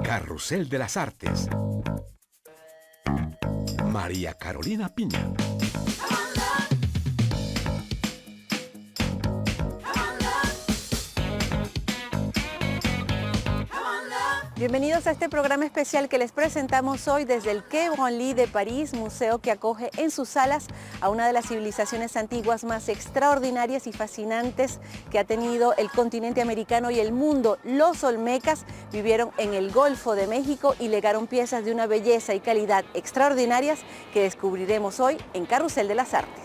Carrusel de las Artes. María Carolina Piña. Bienvenidos a este programa especial que les presentamos hoy desde el Quai Branly de París, museo que acoge en sus salas a una de las civilizaciones antiguas más extraordinarias y fascinantes que ha tenido el continente americano y el mundo. Los olmecas vivieron en el Golfo de México y legaron piezas de una belleza y calidad extraordinarias que descubriremos hoy en Carrusel de las Artes.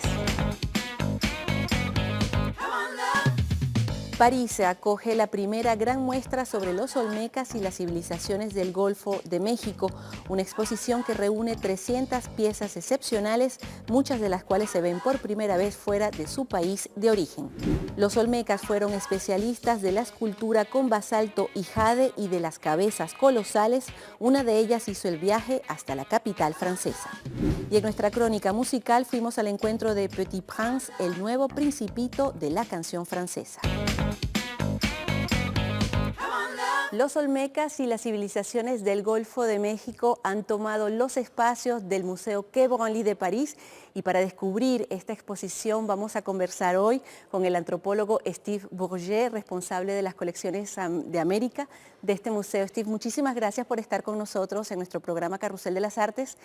París acoge la primera gran muestra sobre los olmecas y las civilizaciones del Golfo de México, una exposición que reúne 300 piezas excepcionales, muchas de las cuales se ven por primera vez fuera de su país de origen. Los olmecas fueron especialistas de la escultura con basalto y jade y de las cabezas colosales. Una de ellas hizo el viaje hasta la capital francesa. Y en nuestra crónica musical fuimos al encuentro de Petit Prince, el nuevo principito de la canción francesa. Los olmecas y las civilizaciones del Golfo de México han tomado los espacios del Museo Quai Branly de París, y para descubrir esta exposición vamos a conversar hoy con el antropólogo Steve Bourget, responsable de las colecciones de América de este museo. Steve, muchísimas gracias por estar con nosotros en nuestro programa Carrusel de las Artes.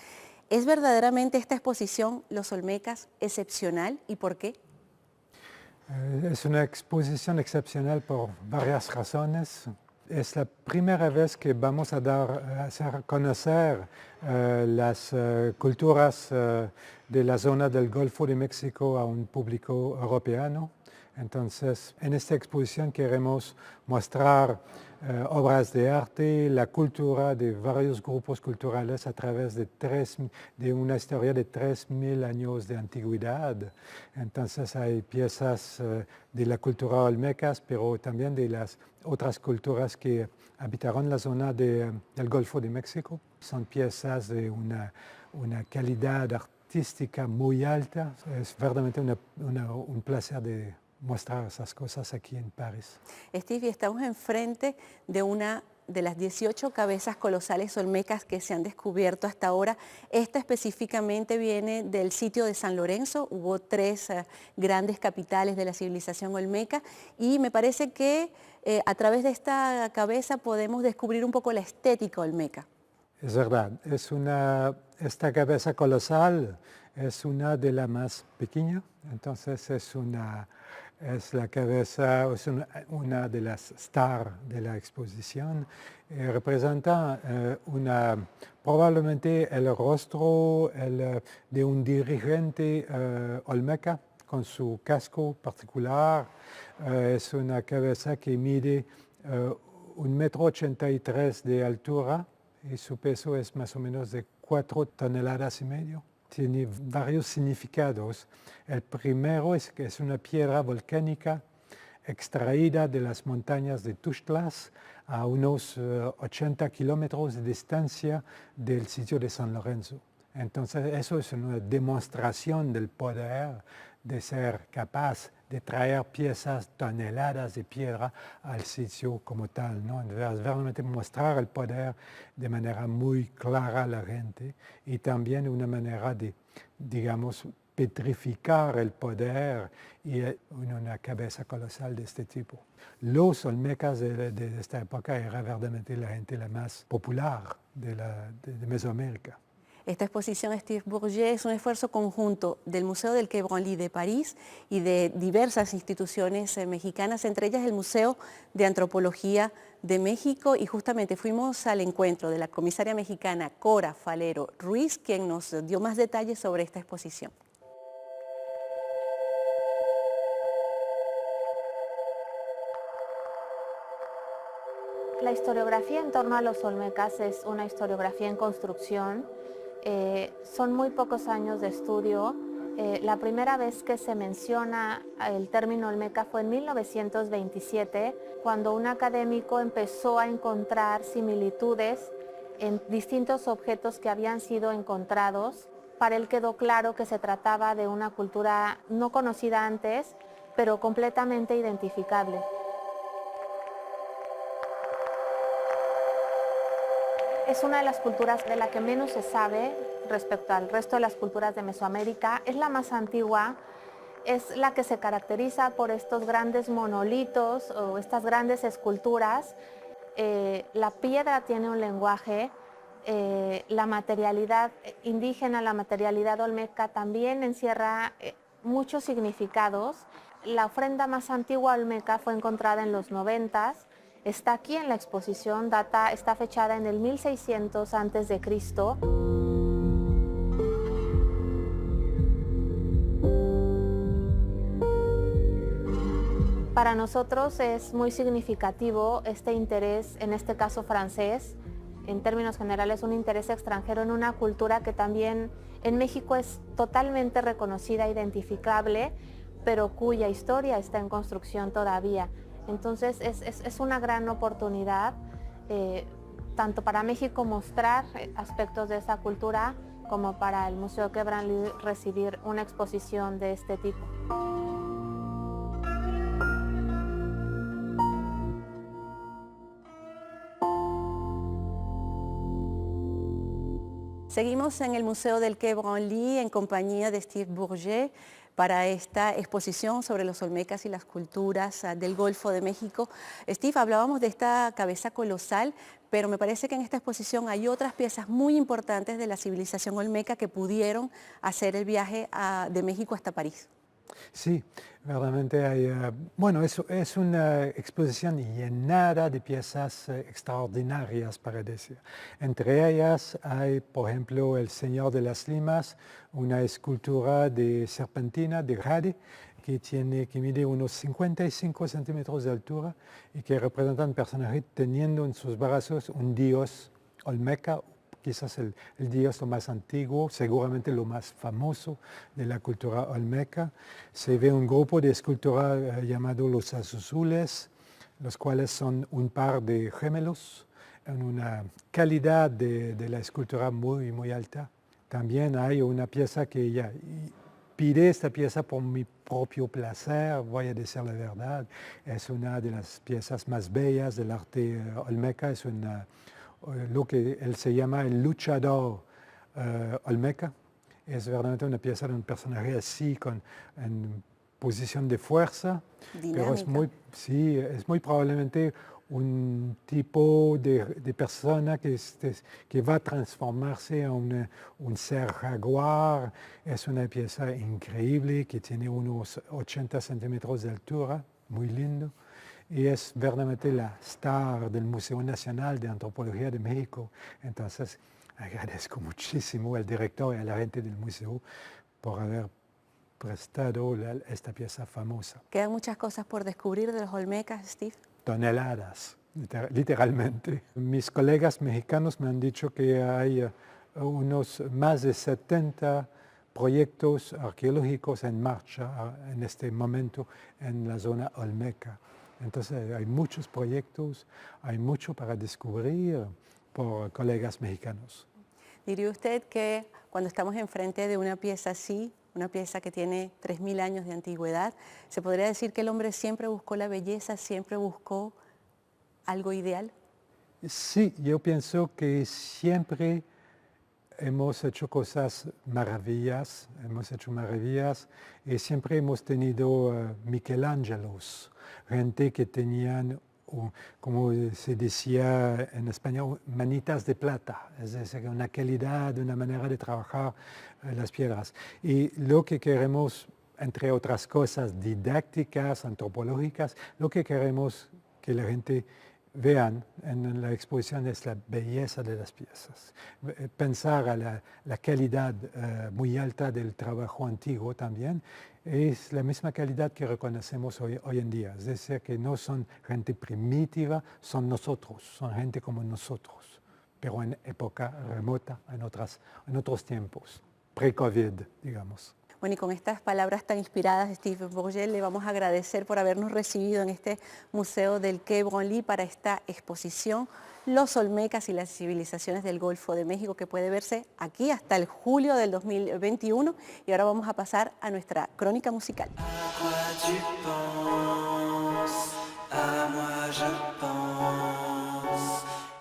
¿Es verdaderamente esta exposición, Los Olmecas, excepcional y por qué? Es una exposición excepcional por varias razones. Es la primera vez que vamos a hacer conocer las culturas de la zona del Golfo de México a un público europeo. Entonces, en esta exposición queremos mostrar obras de arte, la cultura de varios grupos culturales a través de una historia de 3.000 años de antigüedad. Entonces hay piezas de la cultura olmecas, pero también de las otras culturas que habitaron la zona del Golfo de México. Son piezas de una calidad artística muy alta. Es verdaderamente un placer de mostrar esas cosas aquí en París. Steve, estamos enfrente de una de las 18 cabezas colosales olmecas que se han descubierto hasta ahora. Esta específicamente viene del sitio de San Lorenzo. Hubo 3 grandes capitales de la civilización olmeca y me parece que a través de esta cabeza podemos descubrir un poco la estética olmeca. Es verdad, esta cabeza colosal es una de las más pequeñas, entonces es la cabeza, es una de las stars de la exposición. Representa probablemente el rostro de un dirigente olmeca con su casco particular. Es una cabeza que mide 1,83 m de altura y su peso es más o menos de 4,5 toneladas. Tiene varios significados. El primero es que es una piedra volcánica extraída de las montañas de Tuxtlas a unos 80 kilómetros de distancia del sitio de San Lorenzo. Entonces eso es una demostración del poder de ser capaz de traer piezas, toneladas de piedra al sitio como tal, ¿no? Entonces, realmente mostrar el poder de manera muy clara a la gente y también una manera de, digamos, petrificar el poder y una cabeza colosal de este tipo. Los olmecas de esta época eran verdaderamente la gente la más popular de Mesoamérica. Esta exposición, Steve Bourget, es un esfuerzo conjunto del Museo del Quai Branly de París y de diversas instituciones mexicanas, entre ellas el Museo de Antropología de México, y justamente fuimos al encuentro de la comisaria mexicana Cora Falero Ruiz, quien nos dio más detalles sobre esta exposición. La historiografía en torno a los olmecas es una historiografía en construcción. Son muy pocos años de estudio. La primera vez que se menciona el término olmeca fue en 1927, cuando un académico empezó a encontrar similitudes en distintos objetos que habían sido encontrados. Para él quedó claro que se trataba de una cultura no conocida antes, pero completamente identificable. Es una de las culturas de la que menos se sabe respecto al resto de las culturas de Mesoamérica. Es la más antigua, es la que se caracteriza por estos grandes monolitos o estas grandes esculturas. La piedra tiene un lenguaje, la materialidad indígena, la materialidad olmeca también encierra muchos significados. La ofrenda más antigua olmeca fue encontrada en los 90s. Está aquí en la exposición, está fechada en el 1600 a.C. Para nosotros es muy significativo este interés, en este caso francés, en términos generales un interés extranjero en una cultura que también en México es totalmente reconocida, identificable, pero cuya historia está en construcción todavía. Entonces es una gran oportunidad, tanto para México mostrar aspectos de esa cultura, como para el Museo Quai Branly recibir una exposición de este tipo. Seguimos en el Museo del Quai Branly en compañía de Steve Bourget para esta exposición sobre los olmecas y las culturas del Golfo de México. Steve, hablábamos de esta cabeza colosal, pero me parece que en esta exposición hay otras piezas muy importantes de la civilización olmeca que pudieron hacer el viaje de México hasta París. Sí, verdaderamente hay, bueno, es una exposición llenada de piezas extraordinarias, para decir. Entre ellas hay, por ejemplo, el Señor de las Limas, una escultura de serpentina de jade que mide unos 55 centímetros de altura y que representa un personaje teniendo en sus brazos un dios olmeca, quizás el dios lo más antiguo, seguramente lo más famoso de la cultura olmeca. Se ve un grupo de escultura llamado los azuzules, los cuales son un par de gemelos, en una calidad de la escultura muy, muy alta. También hay una pieza que ya pide esta pieza por mi propio placer, voy a decir la verdad. Es una de las piezas más bellas del arte olmeca, es lo que él se llama el luchador olmeca. Es verdaderamente una pieza de un personaje así, en posición de fuerza. Dinámica. Pero es muy probablemente un tipo de persona que va a transformarse en un ser jaguar. Es una pieza increíble que tiene unos 80 centímetros de altura, muy lindo. Y es verdaderamente la star del Museo Nacional de Antropología de México. Entonces, agradezco muchísimo al director y a la gente del museo por haber prestado esta pieza famosa. ¿Quedan muchas cosas por descubrir de los olmecas, Steve? Toneladas, literalmente. Mis colegas mexicanos me han dicho que hay unos más de 70 proyectos arqueológicos en marcha en este momento en la zona olmeca. Entonces hay muchos proyectos, hay mucho para descubrir por colegas mexicanos. ¿Diría usted que cuando estamos enfrente de una pieza así, una pieza que tiene 3000 años de antigüedad, se podría decir que el hombre siempre buscó la belleza, siempre buscó algo ideal? Sí, yo pienso que siempre hemos hecho maravillas y siempre hemos tenido Michelangelos, gente que tenían, como se decía en español, manitas de plata, es decir, una calidad, una manera de trabajar las piedras. Y lo que queremos, entre otras cosas didácticas, antropológicas, lo que queremos que la gente vean en la exposición es la belleza de las piezas. Pensar a la calidad muy alta del trabajo antiguo también es la misma calidad que reconocemos hoy en día. Es decir, que no son gente primitiva, son nosotros, son gente como nosotros, pero en época remota, en otros tiempos, pre-COVID, digamos. Bueno, y con estas palabras tan inspiradas, Steve Bourget, le vamos a agradecer por habernos recibido en este Museo del Quai Branly para esta exposición Los Olmecas y las civilizaciones del Golfo de México, que puede verse aquí hasta el julio del 2021. Y ahora vamos a pasar a nuestra crónica musical.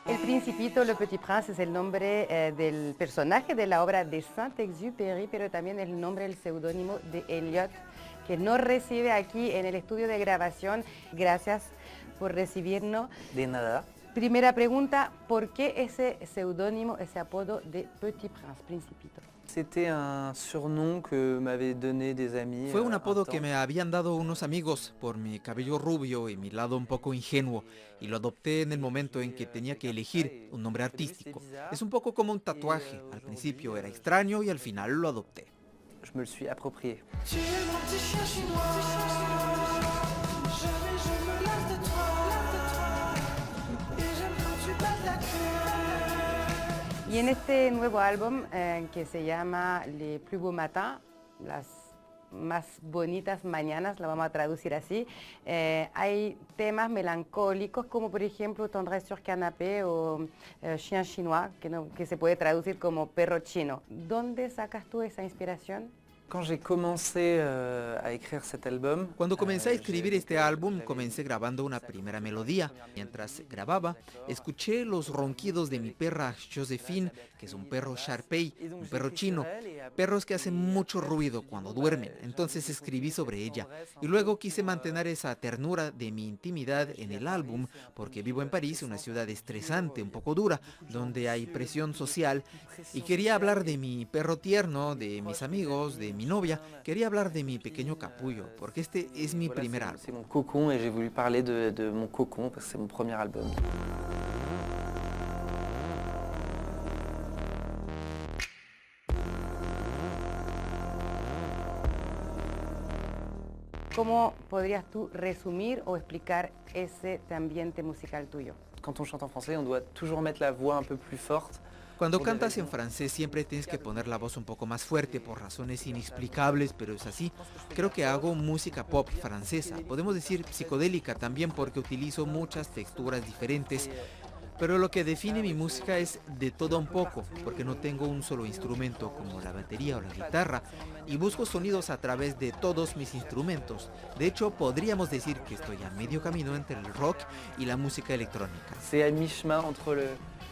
El Principito, Le Petit Prince es el nombre del personaje de la obra de Saint-Exupéry, pero también el nombre, el seudónimo de Eliot, que nos recibe aquí en el estudio de grabación. Gracias por recibirnos. De nada. Primera pregunta, ¿por qué ese seudónimo, ese apodo de Petit Prince, Principito? C'était un surnom que m'avaient donné des amis. Fue un apodo que me habían dado unos amigos por mi cabello rubio y mi lado un poco ingenuo, y lo adopté en el momento en que tenía que elegir un nombre artístico. Es un poco como un tatuaje, al principio era extraño y al final lo adopté. Je me le suis approprié. Y en este nuevo álbum que se llama Les plus beaux matins, las más bonitas mañanas, la vamos a traducir así, hay temas melancólicos como por ejemplo Tendresse sur canapé o Chien chinois, que se puede traducir como perro chino. ¿Dónde sacas tú esa inspiración? Quand j'ai commencé à écrire cet album, Cuando comencé a escribir este álbum, comencé grabando una primera melodía. Mientras grababa, escuché los ronquidos de mi perra Josephine, que es un perro Shar-Pei, un perro chino, perros que hacen mucho ruido cuando duermen. Entonces escribí sobre ella. Y luego quise mantener esa ternura de mi intimidad en el álbum, porque vivo en París, una ciudad estresante, un poco dura, donde hay presión social. Y quería hablar de mi perro tierno, de mis amigos, de mi novia. Quería hablar de mi pequeño capullo, porque este es mi primer álbum. c'est mon cocon et j'ai voulu parler de mon cocon parce que c'est mon premier album. ¿Cómo podrías tú resumir o explicar ese ambiente musical tuyo? Quand on chante en français, on doit toujours mettre la voix un peu plus forte. Cuando cantas en francés siempre tienes que poner la voz un poco más fuerte por razones inexplicables, pero es así. Creo que hago música pop francesa, podemos decir psicodélica también porque utilizo muchas texturas diferentes. Pero lo que define mi música es de todo un poco, porque no tengo un solo instrumento como la batería o la guitarra, y busco sonidos a través de todos mis instrumentos. De hecho, podríamos decir que estoy a medio camino entre el rock y la música electrónica. C'est à mi-chemin entre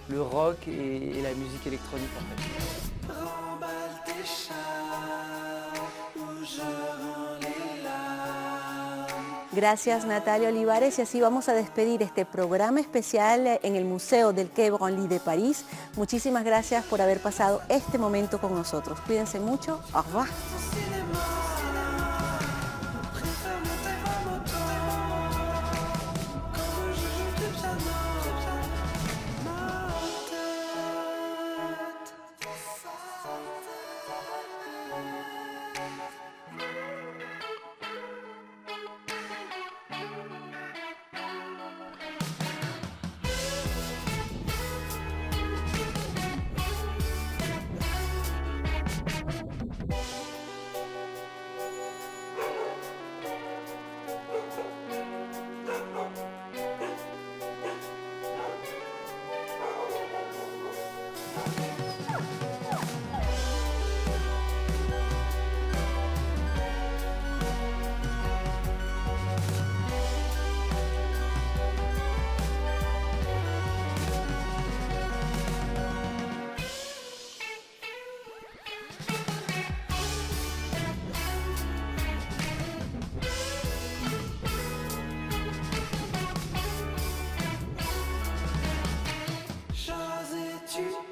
le rock et la musique électronique en fait. Gracias Natalia Olivares, y así vamos a despedir este programa especial en el Museo del Quai Branly de París. Muchísimas gracias por haber pasado este momento con nosotros. Cuídense mucho. Au revoir. Choisis-tu